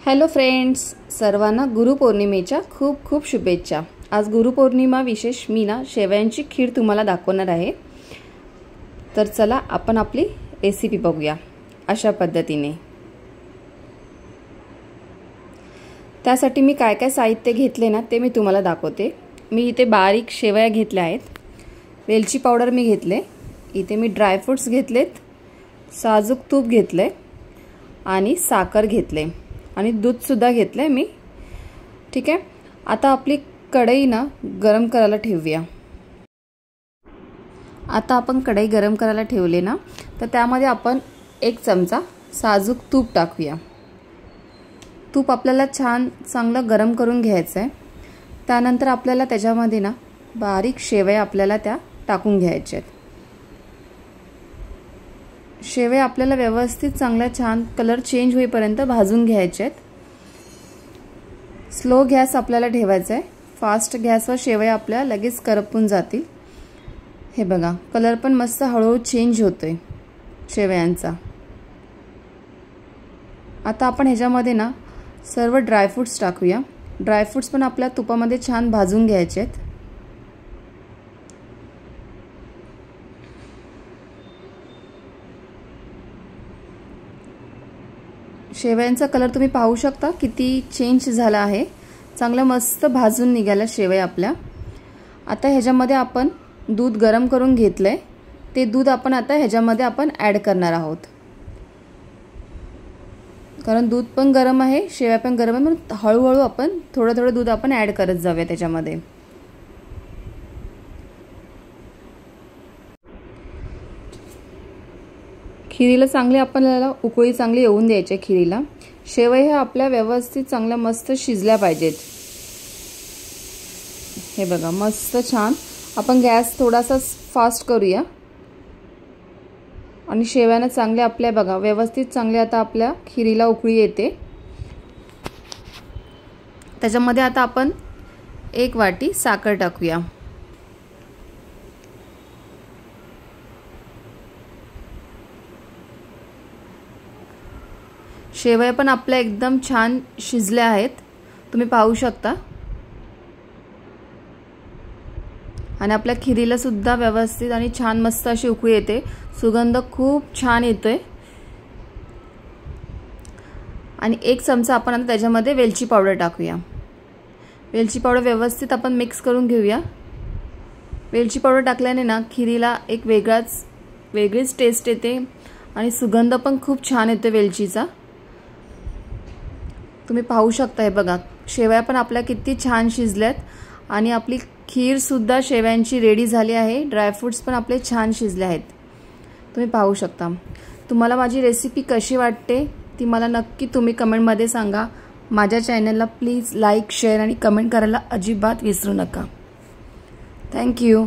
Hello friends, सर्वांना गुरुपौर्णिमेच्या खूप खूप शुभेच्छा। आज गुरुपौर्णिमा विशेष मी शेवयांची खीर तुम्हाला दाखवणार आहे। तर चला आपण आपली रेसिपी बघूया अशा पद्धतीने। त्यासाठी मी काय काय साहित्य घेतले ना ते मी तुम्हाला दाखवते। मी इथे बारीक शेवया घेतल्या आहेत, वेलची पावडर मी घेतले, इथे मी ड्राय फ्रूट्स घेतलेत, साजूक तूप घेतले आणि साखर घेतले आणि दूध सुद्धा घेतले मी। ठीक आहे, आता आपली कढई ना गरम करायला ठेवूया। आता आपण कढई गरम करायला ठेवले ना, तर त्यामध्ये आपण 1 चमचा साजूक तूप टाकूया। तूप आपल्याला छान चांगलं गरम करून घ्यायचं आहे। त्यानंतर आपल्याला त्याच्यामध्ये ना बारीक शेवया आपल्याला त्या टाकून घ्यायच्या आहेत। शेवया आपल्याला व्यवस्थित चांगला छान कलर चेंज होईपर्यंत भाजून घ्यायचे आहेत। स्लो गॅस आपल्याला ठेवायचा आहे, फास्ट गॅसवर शेवया आपल्या लगेच करपून जातील। हे बघा, कलर पण मस्त हळूहळू चेंज होतोय शेवयांचा। आता आपण ह्याच्यामध्ये ना सर्व ड्रायफ्रूट्स टाकूया। ड्रायफ्रूट्स पण आपल्या तुपामध्ये छान भाजून घ्यायचे आहेत। शेवयांचा कलर तुम्ही पाहू शकता किती चेंज झाला आहे, चांगलं मस्त भाजून निघाला शेवया आपल्या। आता ह्याच्यामध्ये आपण दूध गरम करून घेतलंय, ते दूध आपण आता ह्याच्यामध्ये आपण ॲड करणार आहोत। कारण दूध पण गरम आहे, शेवया पण गरम आहे, म्हणून हळूहळू आपण थोडं थोडं दूध आपण ॲड करत जाऊया त्याच्यामध्ये। खिरीला चांगली आपल्याला उकळी चांगली येऊन द्यायची खिरीला। शेवया ह्या आपल्या व्यवस्थित चांगल्या मस्त शिजल्या पाहिजेत। हे बघा मस्त छान, आपण गॅस थोडासा फास्ट करूया आणि शेवयाने चांगले आपल्या बघा व्यवस्थित चांगले आता आपल्या खिरीला उकळी येते। त्याच्यामध्ये आता आपण 1 वाटी साखर टाकूया। शेवया पण आपल्या एकदम छान शिजल्या आहेत, तुम्ही पाहू शकता। आणि आपल्या खिरीला सुद्धा व्यवस्थित आणि छान मस्त अशी उकळी येते, सुगंध खूप छान येतोय। आणि 1 चमचा आपण आता त्याच्यामध्ये वेलची पावडर टाकूया। वेलची पावडर व्यवस्थित आपण मिक्स करून घेऊया। वेलची पावडर टाकल्याने ना खिरीला एक वेगळीच टेस्ट येते आणि सुगंध पण खूप छान येतो वेलचीचा। तुम्ही पाहू शकता, हे बघा शेवया पण आपल्या किती छान शिजल्यात आणि आपली खीर सुद्धा शेवयांची रेडी झाली आहे। ड्रायफ्रूट्स पण आपले छान शिजले आहेत, तुम्ही पाहू शकता। तुम्हाला माझी रेसिपी कशी वाटते ती मला नक्की तुम्ही कमेंटमध्ये सांगा। माझ्या चॅनलला प्लीज लाईक, शेअर आणि कमेंट करायला अजिबात विसरू नका। Thank you.